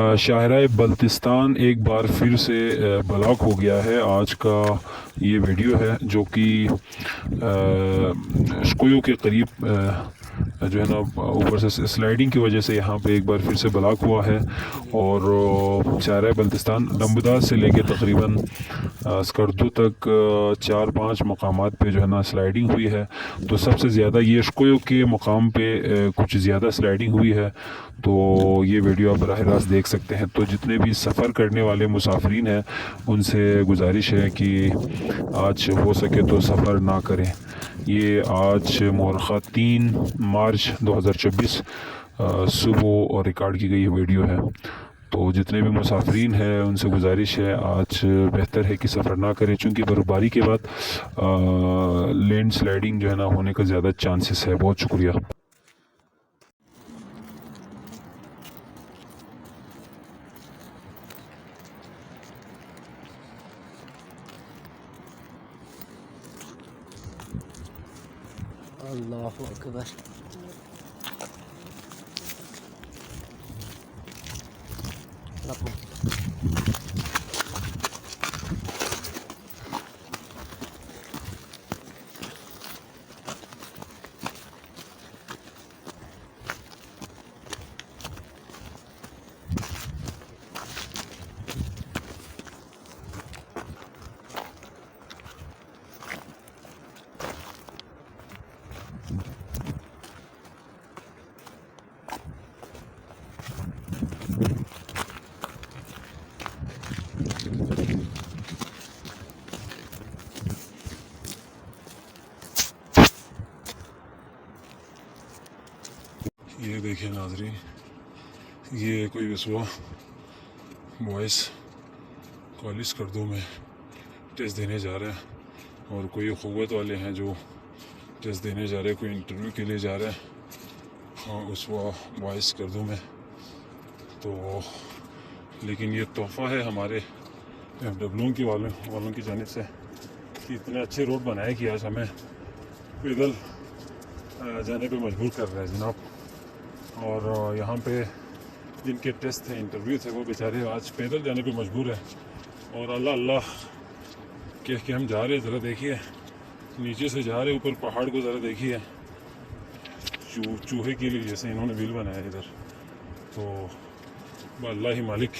शाहराह बल्तिस्तान एक बार फिर से ब्लॉक हो गया है। आज का ये वीडियो है जो कि शकोयो के करीब जो है ना ऊपर से स्लाइडिंग की वजह से यहाँ पे एक बार फिर से ब्लॉक हुआ है। और शाहराह बल्तिस्तान लंबदार से लेके तकरीबन स्कर्दू तक 4-5 मकामात पे जो है ना स्लाइडिंग हुई है। तो सबसे ज़्यादा ये शकोयो के मकाम पे कुछ ज़्यादा स्लाइडिंग हुई है। तो ये वीडियो आप बराह रास्त देख सकते हैं। तो जितने भी सफ़र करने वाले मुसाफिरीन हैं उनसे गुजारिश है कि आज हो सके तो सफ़र ना करें। ये आज मुअर्रखा 3 मार्च 2024 सुबह और रिकॉर्ड की गई वीडियो है। तो जितने भी मुसाफिरीन हैं उनसे गुजारिश है आज बेहतर है कि सफ़र ना करें, चूँकि बर्फ़बारी के बाद लैंड स्लाइडिंग जो है ना होने का ज़्यादा चांसेस है। बहुत शुक्रिया। अल्लाहु अकबर। ये देखिए नाजरीन, ये कोई उसवा बॉयज़ कॉलेज स्कर्दू में टेस्ट देने जा रहा है और कोई क़ुव्वत वाले हैं जो टेस्ट देने जा रहे हैं, कोई इंटरव्यू के लिए जा रहे हैं। हाँ, उसवा बॉयज़ स्कर्दू में। तो लेकिन ये तोहफ़ा है हमारे FW के वालों की जानिब से कि इतने अच्छे रोड बनाए कि आज हमें पैदल जाने पे मजबूर कर रहे हैं जनाब। और यहाँ पे जिनके टेस्ट थे, इंटरव्यू थे, वो बेचारे आज पैदल जाने पे मजबूर है। और अल्लाह अल्लाह कह के हम जा रहे, ज़रा देखिए नीचे से जा रहे, ऊपर पहाड़ को ज़रा देखिए, चूहे के लिए जैसे इन्होंने बिल बनाया इधर। तो अल्लाह ही मालिक